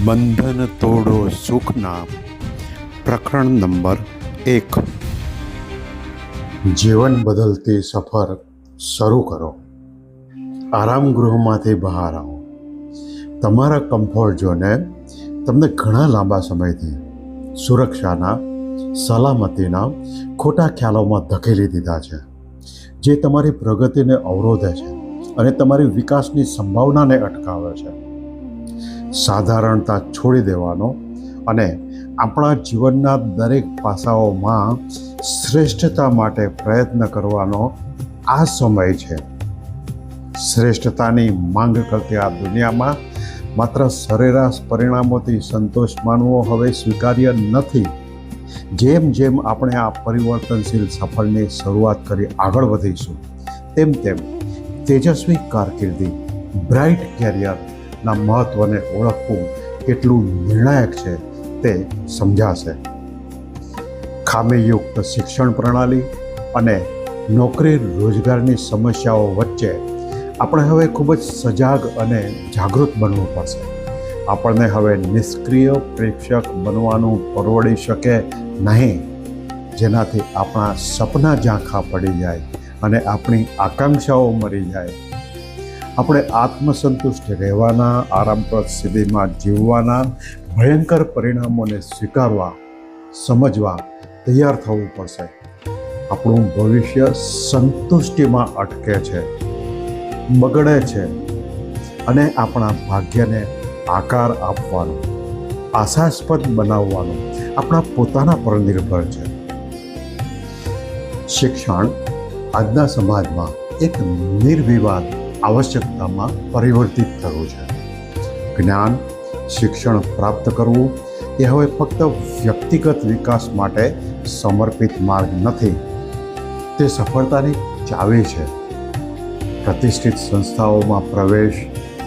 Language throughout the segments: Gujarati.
બંધન તોડો સુખના પ્રકરણ નંબર 1। જીવન બદલતી સફર શરૂ કરો। આરામ ગૃહમાંથી બહાર આવો। તમારા કમ્ફર્ટ ઝોને તમને ઘણા લાંબા સમયથી સુરક્ષાના, સલામતીના ખોટા ખ્યાલોમાં ધકેલી દીધા છે, જે તમારી પ્રગતિને અવરોધે છે અને તમારી વિકાસની સંભાવનાને અટકાવે છે। સાધારણતા છોડી દેવાનો અને આપણા જીવનના દરેક પાસાઓમાં શ્રેષ્ઠતા માટે પ્રયત્ન કરવાનો આ સમય છે। શ્રેષ્ઠતાની માંગ કરતી આ દુનિયામાં માત્ર સરેરાશ પરિણામોથી સંતોષ માનવો હવે સ્વીકાર્ય નથી। જેમ જેમ આપણે આ પરિવર્તનશીલ સફરની શરૂઆત કરી આગળ વધીશું, તેમ તેમ તેજસ્વી કારકિર્દી, બ્રાઇટ કેરિયરના મહત્ત્વને ઓળખવું કેટલું નિર્ણાયક છે તે સમજાશે। ખામીયુક્ત શિક્ષણ પ્રણાલી અને નોકરી રોજગારની સમસ્યાઓ વચ્ચે આપણે હવે ખૂબ જ સજાગ અને જાગૃત બનવું પડશે। આપણને હવે નિષ્ક્રિય પ્રેક્ષક બનવાનું પરવડી શકે નહીં, જેનાથી આપણા સપના ઝાંખા પડી જાય અને આપણી આકાંક્ષાઓ મરી જાય। આપણે આત્મસંતુષ્ટ રહેવાના, આરામપ્રદ સ્થિતિમાં જીવવાના ભયંકર પરિણામોને સ્વીકારવા, સમજવા તૈયાર થવું પડશે। આપણું ભવિષ્ય સંતુષ્ટિમાં અટકે છે, બગડે છે અને આપણા ભાગ્યને આકાર આપવાનો, આશાસ્પદ બનાવવાનો આપણા પોતાના પર નિર્ભર છે। શિક્ષણ આજના સમાજમાં એક નિર્વિવાદ આવશ્યકતામાં પરિવર્તિત થયું છે। જ્ઞાન, શિક્ષણ પ્રાપ્ત કરવું એ હવે ફક્ત વ્યક્તિગત વિકાસ માટે સમર્પિત માર્ગ નથી, તે સફળતાની ચાવી છે। પ્રતિષ્ઠિત સંસ્થાઓમાં પ્રવેશ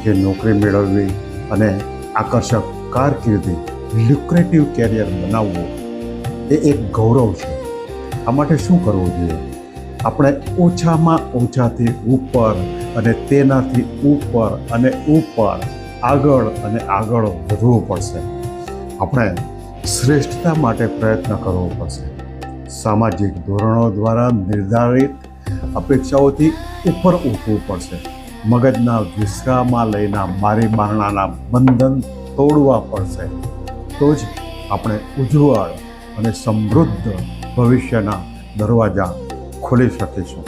કે નોકરી મેળવવી અને આકર્ષક કારકિર્દી, લ્યુક્રેટિવ કેરિયર બનાવવું એ એક ગૌરવ છે। આ માટે શું કરવું જોઈએ? આપણે ઓછામાં ઓછાથી ઉપર અને તેનાથી ઉપર અને ઉપર, આગળ અને આગળ વધવું પડશે। આપણે શ્રેષ્ઠતા માટે પ્રયત્ન કરવો પડશે। સામાજિક ધોરણો દ્વારા નિર્ધારિત અપેક્ષાઓથી ઉપર ઉઠવું પડશે। મગજના વિશ્રામાં લઈને બારી બારણાના બંધન તોડવા પડશે। તો જ આપણે ઉજ્જવળ અને સમૃદ્ધ ભવિષ્યના દરવાજા ખોલી શકીશું।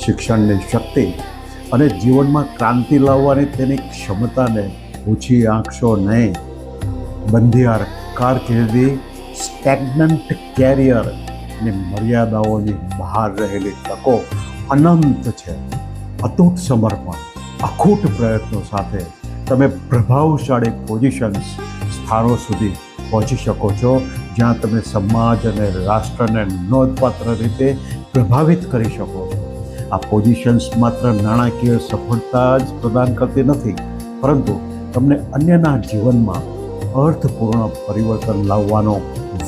શિક્ષણની શક્તિ અને જીવનમાં ક્રાંતિ લાવવાની તેની ક્ષમતાને ઊંચી આંકશો નહીં। બંધિયાર કારકિર્દી, સ્ટેગ્નન્ટ કેરિયર અને મર્યાદાઓની બહાર રહેલી તકો અનંત છે। અતૂટ સમર્પણ, અખૂટ પ્રયત્નો સાથે તમે પ્રભાવશાળી પોઝિશન્સ, સ્થાનો સુધી પહોંચી શકો છો, જ્યાં તમે સમાજ અને રાષ્ટ્રને નોંધપાત્ર રીતે પ્રભાવિત કરી શકો છો। આ પોઝિશન્સ માત્ર નાણાકીય સફળતા જ પ્રદાન કરતી નથી, પરંતુ તમને અન્યના જીવનમાં અર્થપૂર્ણ પરિવર્તન લાવવાનો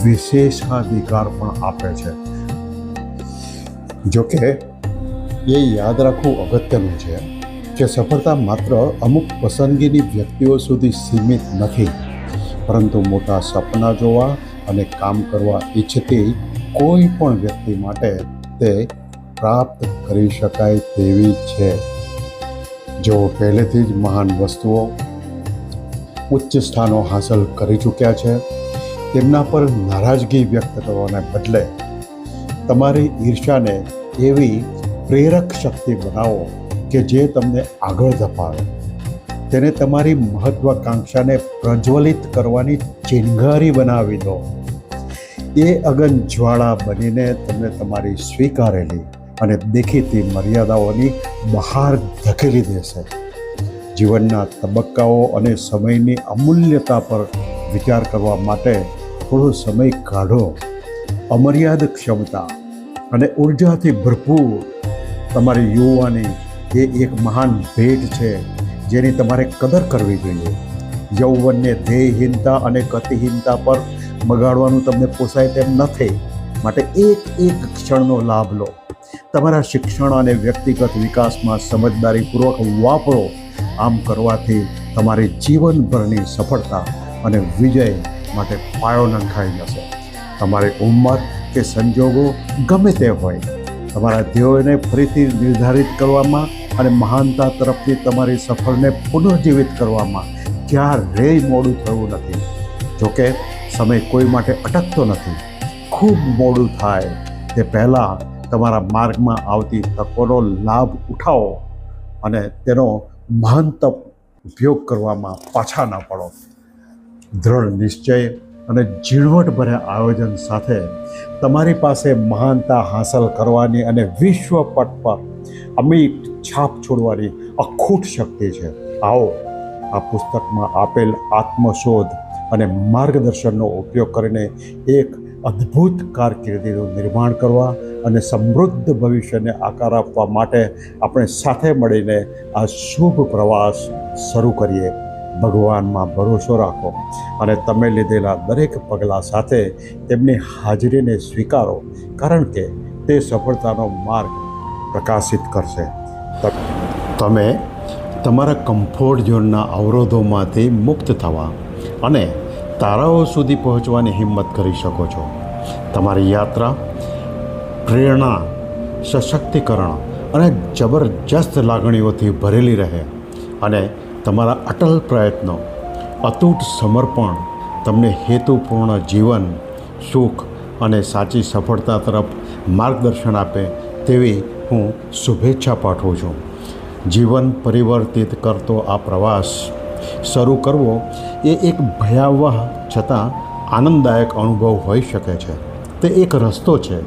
વિશેષાધિકાર પણ આપે છે। જોકે એ યાદ રાખવું અગત્યનું છે કે સફળતા માત્ર અમુક પસંદગીની વ્યક્તિઓ સુધી સીમિત નથી, પરંતુ મોટા સપના જોવા અને કામ કરવા ઈચ્છતી કોઈ પણ વ્યક્તિ માટે તે પ્રાપ્ત કરી શકાય તેવી છે। જેઓ પહેલેથી જ મહાન વસ્તુઓ, ઉચ્ચ સ્થાનો હાંસલ કરી ચૂક્યા છે, તેમના પર નારાજગી વ્યક્ત કરવાને બદલે તમારી ઈર્ષ્યાને એવી પ્રેરક શક્તિ બનાવો કે જે તમને આગળ ધપાવે। તેને તમારી મહત્વાકાંક્ષાને પ્રજ્વલિત કરવાની ચિનગારી બનાવી દો। એ અગન જ્વાળા બનીને તમને તમારી સ્વીકારેલી અને દેખીતી મર્યાદાઓની બહાર ધકેલી દેશે। જીવનના તબક્કાઓ અને સમયની અમૂલ્યતા પર વિચાર કરવા માટે થોડો સમય કાઢો। અમર્યાદ ક્ષમતા અને ઉર્જાથી ભરપૂર તમારી યુવાની એ એક મહાન ભેટ છે, જેની તમારે કદર કરવી જોઈએ। યૌવનને ધ્યેયહીનતા અને ગતિહીનતા પર બગાડવાનું તમને પોસાય તેમ નથી, માટે એક એક ક્ષણનો લાભ લો। તમારા શિક્ષણ અને વ્યક્તિગત વિકાસમાં સમજદારીપૂર્વક વાપરો। આમ કરવાથી તમારી જીવનભરની સફળતા અને વિજય માટે પાયો નંખાઈ જશે. તમારી ઉંમર કે સંજોગો ગમે તે હોય, તમારા ધ્યેયોને ફરીથી નિર્ધારિત કરવામાં અને મહાનતા તરફની તમારી સફરને પુનઃજીવિત કરવામાં ક્યારેય મોડું થયું નથી. જોકે સમય કોઈ માટે અટકતો નથી. ખૂબ મોડું થાય તે પહેલાં તમારા માર્ગમાં આવતી તકોનો લાભ ઉઠાવો અને તેનો મહંતમ ઉપયોગ કરવામાં પાછા ન પડો. દૃઢ નિશ્ચય અને ઝીણવટભર્યા આયોજન સાથે તમારી પાસે મહાનતા હાંસલ કરવાની અને વિશ્વ પટ પર અમિટ છાપ છોડવાની અખૂટ શક્તિ છે. આવો આ પુસ્તકમાં આપેલ આત્મશોધ અને માર્ગદર્શનનો ઉપયોગ કરીને એક અદ્ભુત કારકિર્દીનું નિર્માણ કરવા અને સમૃદ્ધ ભવિષ્યને આકાર આપવા માટે આપણે સાથે મળીને આ શુભ પ્રવાસ શરૂ કરીએ. ભગવાનમાં ભરોસો રાખો અને તમે લીધેલા દરેક પગલાં સાથે તેમની હાજરીને સ્વીકારો, કારણ કે તે સફળતાનો માર્ગ પ્રકાશિત કરશે. તમે તમારા કમ્ફર્ટ ઝોનના અવરોધોમાંથી મુક્ત થવા અને તારાઓ સુધી પહોંચવાની હિંમત કરી શકો છો. તમારી યાત્રા પ્રેરણા, સશક્તિકરણ અને જબરજસ્ત લાગણીઓથી ભરેલી રહે અને તમારા અટલ પ્રયત્નો, અતૂટ સમર્પણ તમને હેતુપૂર્ણ જીવન, સુખ અને સાચી સફળતા તરફ માર્ગદર્શન આપે તેવી હું શુભેચ્છા પાઠવું છું. જીવન પરિવર્તિત કરતો આ પ્રવાસ શરૂ કરવો એ એક ભયાવહ છતાં આનંદદાયક અનુભવ હોઈ શકે છે. તે એક રસ્તો છે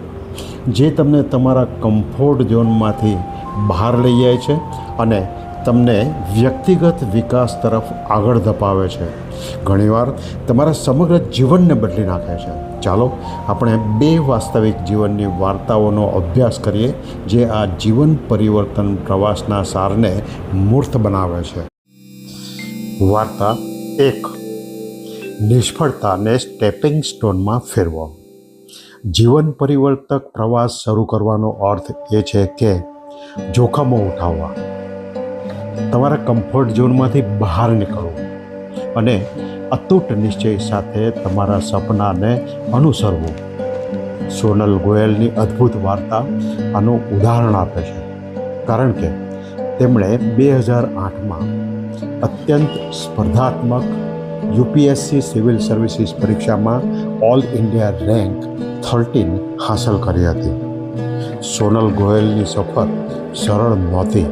જે તમને તમારા કમ્ફર્ટ ઝોનમાંથી બહાર લઈ જાય છે અને તમને વ્યક્તિગત વિકાસ તરફ આગળ ધપાવે છે. ઘણીવાર તમારા સમગ્ર જીવનને બદલી નાખે છે. ચાલો આપણે 2 વાસ્તવિક જીવનની વાર્તાઓનો અભ્યાસ કરીએ જે આ જીવન પરિવર્તન પ્રવાસના સારને મૂર્ત બનાવે છે. વાર્તા 1. નિષ્ફળતાને સ્ટેપિંગ સ્ટોનમાં ફેરવો. જીવન પરિવર્તક પ્રવાસ શરૂ કરવાનો અર્થ એ છે કે જોખમો ઉઠાવવા, તમારા કમ્ફર્ટ ઝોનમાંથી બહાર નીકળો અને અતૂટ નિશ્ચય સાથે તમારા સપનાને અનુસરવું. સોનલ ગોયલની અદ્ભુત વાર્તા આનું ઉદાહરણ આપે છે, કારણ કે તેમણે 2008માં અત્યંત સ્પર્ધાત્મક યુપીએસસી સિવિલ સર્વિસીસ પરીક્ષામાં ઓલ ઇન્ડિયા રેન્ક 13 હાંસલ કરી હતી. સોનલ ગોયલની સફર સરળ નહોતી.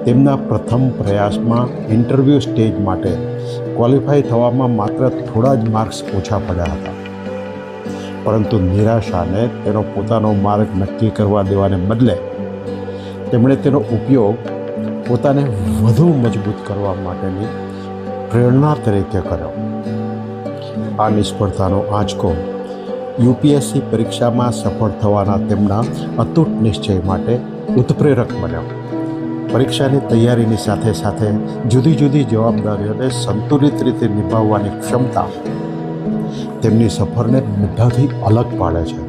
તેમના પ્રથમ પ્રયાસમાં ઇન્ટરવ્યૂ સ્ટેજ માટે ક્વોલિફાય થવામાં માત્ર થોડા જ માર્ક્સ ઓછા પડ્યા હતા. પરંતુ નિરાશાને તેનો પોતાનો માર્ગ નક્કી કરવા દેવાને બદલે તેમણે તેનો ઉપયોગ પોતાને વધુ મજબૂત કરવા માટેની પ્રેરણા તરીકે કર્યો. આ નિષ્ફળતાનો આંચકો યુપીએસસી પરીક્ષામાં સફળ થવાના તેમના અતૂટ નિશ્ચય માટે ઉત્પ્રેરક બન્યો. પરીક્ષાની તૈયારીની સાથે સાથે જુદી જુદી જવાબદારીઓને સંતુલિત રીતે નિભાવવાની ક્ષમતા તેમની સફરને બધાથી અલગ પાડે છે.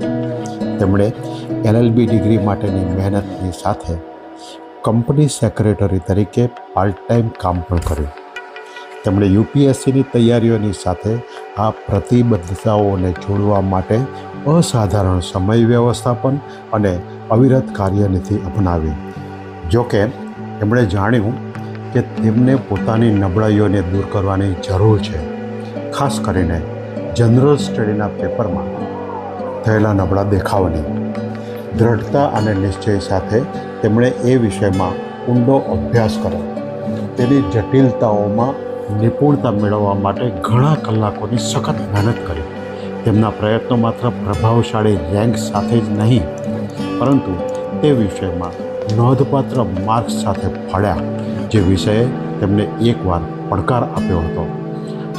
તેમણે LLB ડિગ્રી માટેની મહેનતની સાથે કંપની સેક્રેટરી તરીકે પાર્ટ ટાઈમ કામ પણ કર્યું. તેમણે યુપીએસસીની તૈયારીઓની સાથે આ પ્રતિબદ્ધતાઓને જોડવા માટે અસાધારણ સમય વ્યવસ્થાપન અને અવિરત કાર્યનીતિ અપનાવી. જોકે એમણે જાણ્યું કે તેમને પોતાની નબળાઈઓને દૂર કરવાની જરૂર છે, ખાસ કરીને જનરલ સ્ટડીના પેપરમાં થયેલા નબળા દેખાવની. દૃઢતા અને નિશ્ચય સાથે તેમણે એ વિષયમાં ઊંડો અભ્યાસ કર્યો. તેની જટિલતાઓમાં નિપુણતા મેળવવા માટે ઘણા કલાકોની સખત મહેનત કરી. તેમના પ્રયત્નો માત્ર પ્રભાવશાળી રેન્ક સાથે જ નહીં, પરંતુ તે વિષયમાં નોંધપાત્ર માર્ક્સ સાથે ફળ્યા, જે વિષયે તેમને એકવાર પડકાર આપ્યો હતો.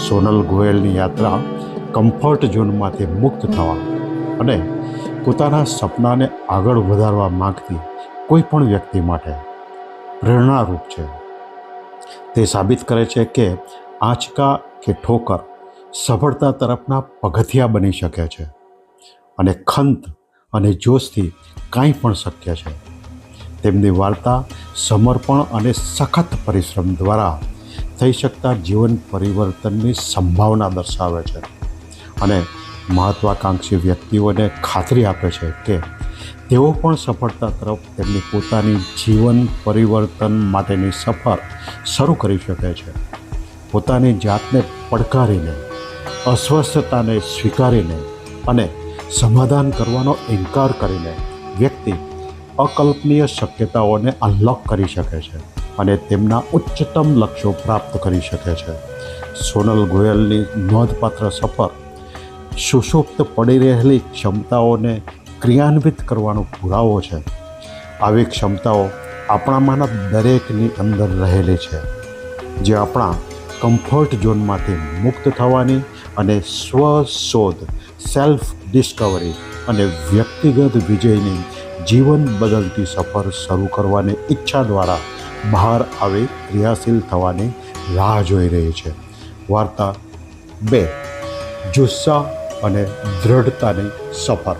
સોનલ ગોયલની યાત્રા કમ્ફર્ટ ઝોનમાંથી મુક્ત થવા અને પોતાના સપનાને આગળ વધારવા માંગતી કોઈ પણ વ્યક્તિ માટે પ્રેરણારૂપ છે. તે સાબિત કરે છે કે આંચકા કે ઠોકર સફળતા તરફના પગથિયા બની શકે છે અને ખંત અને જોશથી કાંઈ પણ શક્ય છે. તેમની વાર્તા સમર્પણ અને સખત પરિશ્રમ દ્વારા થઈ શકતા જીવન પરિવર્તનની સંભાવના દર્શાવે છે અને મહત્વાકાંક્ષી વ્યક્તિઓને ખાતરી આપે છે કે તેઓ પણ સફળતા તરફ તેમની પોતાની જીવન પરિવર્તન માટેની સફર શરૂ કરી શકે છે. પોતાની જાતને પડકારીને, અસ્વસ્થતાને સ્વીકારીને અને સમાધાન કરવાનો ઇનકાર કરીને વ્યક્તિ અકલ્પનીય શક્યતાઓને અનલોક કરી શકે છે અને તેમના ઉચ્ચતમ લક્ષ્યો પ્રાપ્ત કરી શકે છે. સોનલ ગોયલની નોંધપાત્ર સફર સુષુપ્ત પડી રહેલી ક્ષમતાઓને ક્રિયાન્વિત કરવાનો પુરાવો છે. આવી ક્ષમતાઓ આપણામાંના દરેકની અંદર રહેલી છે, જે આપણા કમ્ફર્ટ ઝોનમાંથી મુક્ત થવાની અને સ્વશોધ, સેલ્ફ ડિસ્કવરી અને વ્યક્તિગત વિજયની જીવન બદલતી સફર શરૂ કરવાની ઈચ્છા દ્વારા બહાર આવી ક્રિયાશીલ થવાની રાહ જોઈ રહી છે. વાર્તા 2: જુસ્સા અને દૃઢતાની સફર.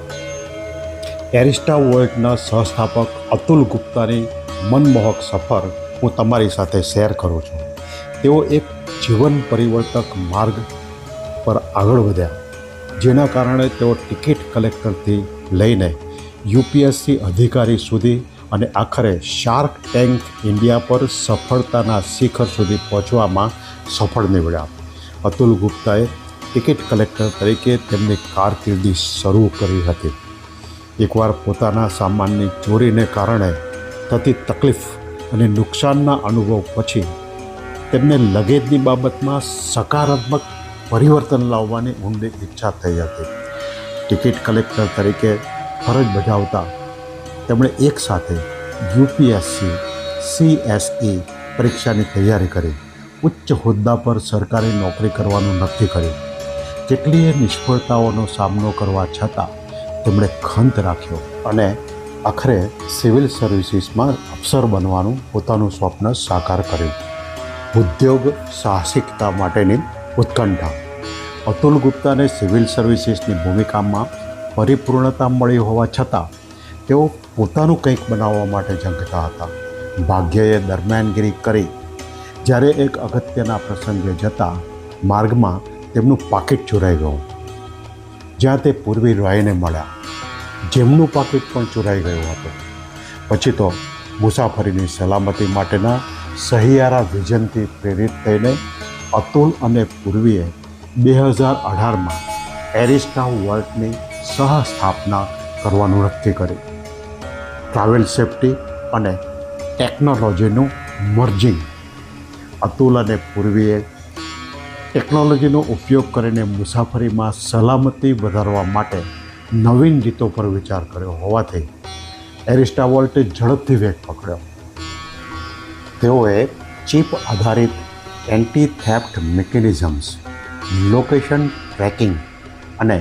એરિસ્ટા વોલ્ટના સહસ્થાપક અતુલ ગુપ્તાની મનમોહક સફર હું તમારી સાથે શેર કરું છું. તેઓ એક જીવન પરિવર્તક માર્ગ પર આગળ વધ્યા, જેના કારણે તેઓ ટિકિટ કલેક્ટરથી લઈને યુપીએસસી અધિકારી સુધી અને આખરે શાર્ક ટેન્ક ઇન્ડિયા પર સફળતાના શિખર સુધી પહોંચવામાં સફળ નીવડ્યા. અતુલ ગુપ્તાએ ટિકિટ કલેક્ટર તરીકે તેમની કારકિર્દી શરૂ કરી હતી. એકવાર પોતાના સામાનની ચોરીને કારણે થતી તકલીફ અને નુકસાનના અનુભવ પછી તેમને લગેજની બાબતમાં સકારાત્મક પરિવર્તન લાવવાની ઊંડી ઈચ્છા થઈ હતી. ટિકિટ કલેક્ટર તરીકે ફરજ બજાવતા તેમણે એકસાથે યુપીએસસી, CSE પરીક્ષાની તૈયારી કરી. ઉચ્ચ હોદ્દા પર સરકારી નોકરી કરવાનું નક્કી કર્યું. કેટલીય નિષ્ફળતાઓનો સામનો કરવા છતાં તેમણે ખંત રાખ્યો અને આખરે સિવિલ સર્વિસીસમાં અફસર બનવાનું પોતાનું સ્વપ્ન સાકાર કર્યું. ઉદ્યોગ સાહસિકતા માટેની ઉત્કંઠા. અતુલ ગુપ્તાને સિવિલ સર્વિસીસની ભૂમિકામાં પરિપૂર્ણતા મળી હોવા છતાં તેઓ પોતાનું કંઈક બનાવવા માટે ઝંખતા હતા. ભાગ્યએ દરમિયાનગીરી કરી. જ્યારે એક અગત્યના પ્રસંગે જતાં માર્ગમાં તેમનું પાકીટ ચોરાઈ ગયું. જ્યાં તે પૂર્વી રોયને મળ્યા, જેમનું પાકીટ પણ ચોરાઈ ગયું હતું. પછી તો મુસાફરીની સલામતી માટેના સહિયારા વિઝનથી પ્રેરિત થઈને અતુલ અને પૂર્વીએ 2018માં એરિસ્ટા વોલ્ટની સહસ્થાપના કરવાનું નક્કી કર્યું. ટ્રાવેલ સેફ્ટી અને ટેકનોલોજીનું મર્જિંગ. અતુલ અને પૂર્વીએ ટેકનોલોજીનો ઉપયોગ કરીને મુસાફરીમાં સલામતી વધારવા માટે નવીન રીતો પર વિચાર કર્યો હોવાથી એરિસ્ટા વોલ્ટે ઝડપથી વેગ પકડ્યો. તેઓએ ચિપ આધારિત anti theft mechanisms, location tracking અને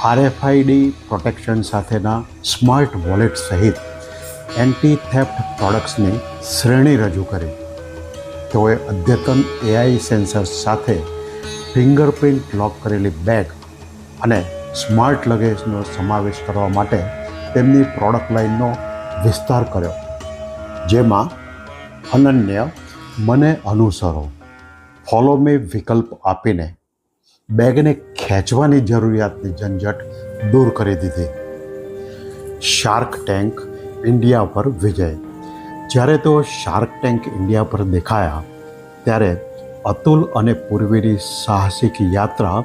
RFID પ્રોટેક્શન સાથેના સ્માર્ટ વોલેટ સહિત એન્ટી થેફ્ટ પ્રોડક્ટ્સની શ્રેણી રજૂ કરી. તેઓએ અદ્યતન AI સેન્સર્સ સાથે ફિંગરપ્રિન્ટ લોક કરેલી બેગ અને સ્માર્ટ લગેજનો સમાવેશ કરવા માટે તેમની પ્રોડક્ટ લાઇનનો વિસ્તાર કર્યો, જેમાં અનન્ય મને અનુસરો, ફોલો મી વિકલ્પ આપીને બેગને ખેંચવાની જરૂરિયાતની ઝંઝટ દૂર કરી દીધી. શાર્ક ટેન્ક ઇન્ડિયા પર વિજય. જ્યારે તેઓ શાર્ક ટેન્ક ઇન્ડિયા પર દેખાયા ત્યારે અતુલ અને પૂર્વીની સાહસિક યાત્રા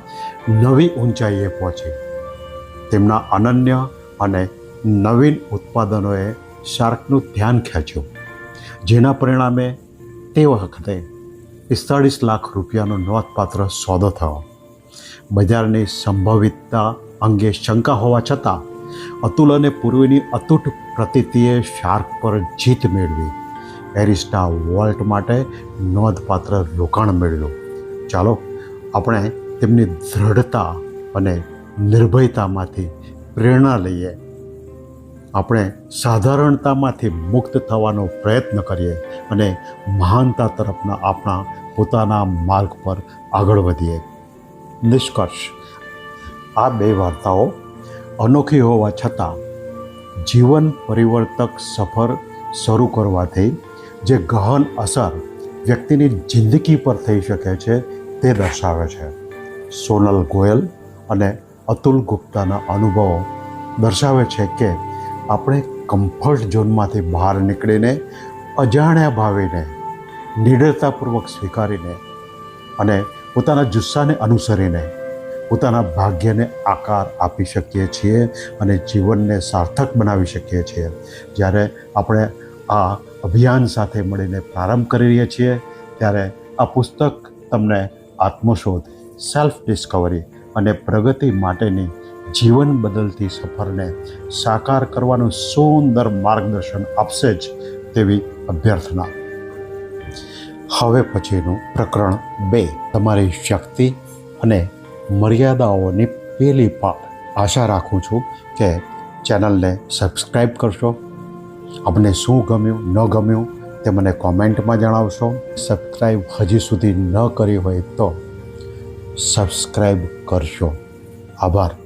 નવી ઊંચાઈએ પહોંચી. તેમના અનન્ય અને નવીન ઉત્પાદનોએ શાર્કનું ધ્યાન ખેંચ્યું, જેના પરિણામે તે વખતે 45 લાખ રૂપિયાનો નોંધપાત્ર સોદો થયો. બજારની સંભવિતતા અંગે શંકા હોવા છતાં અતુલ અને પૂર્વીની અતૂટ પ્રતીતિએ શાર્ક પર જીત મેળવી. એરિસ્ટા વોલ્ટ માટે નોંધપાત્ર રોકાણ મેળવ્યું. ચાલો આપણે તેમની દૃઢતા અને નિર્ભયતામાંથી પ્રેરણા લઈએ. આપણે સાધારણતામાંથી મુક્ત થવાનો પ્રયત્ન કરીએ અને મહાનતા તરફના આપણા પોતાના માર્ગ પર આગળ વધીએ. નિષ્કર્ષ: આ બે વાર્તાઓ અનોખી હોવા છતાં જીવન પરિવર્તક સફર શરૂ કરવાથી જે ગહન અસર વ્યક્તિની જિંદગી પર થઈ શકે છે તે દર્શાવે છે. સોનલ ગોયલ અને અતુલ ગુપ્તાના અનુભવો દર્શાવે છે કે આપણે કમ્ફર્ટ ઝોનમાંથી બહાર નીકળીને અજાણ્યા ભાવીને નિડરતાપૂર્વક સ્વીકારીને અને પોતાના જુસ્સાને અનુસરીને પોતાના ભાગ્યને આકાર આપી શકીએ છીએ અને જીવનને સાર્થક બનાવી શકીએ છીએ. જ્યારે આપણે આ અભિયાન સાથે મળીને પ્રારંભ કરી રહ્યા છીએ ત્યારે આ પુસ્તક તમને આત્મશોધ, સેલ્ફ ડિસ્કવરી અને પ્રગતિ માટેની જીવન બદલતી સફરને સાકાર કરવાનું સુંદર માર્ગદર્શન આપશે જ તેવી અભ્યર્થના. હવે પછીનું પ્રકરણ 2, તમારી શક્તિ અને મર્યાદાઓની પહેલી પાઠ. આશા રાખું છું કે ચેનલને સબસ્ક્રાઈબ કરશો. આપને શું ગમ્યું ન ગમ્યું તે મને કોમેન્ટમાં જણાવશો. સબસ્ક્રાઈબ હજી સુધી ન કરી હોય તો સબસ્ક્રાઈબ કરશો. આભાર.